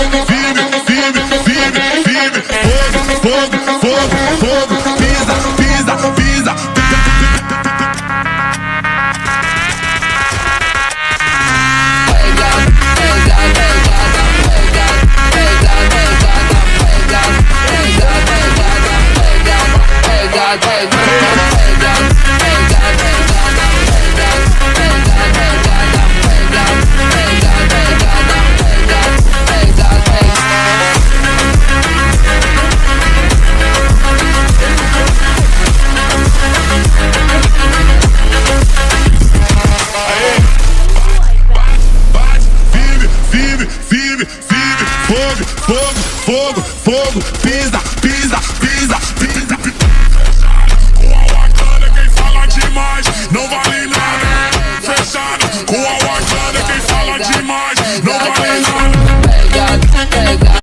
firme, firme, firme, firme. Fogo, fogo, fogo, fogo. Pisa, pisa, pisa. Firme, firme, firme, fogo, fogo, fogo, fogo.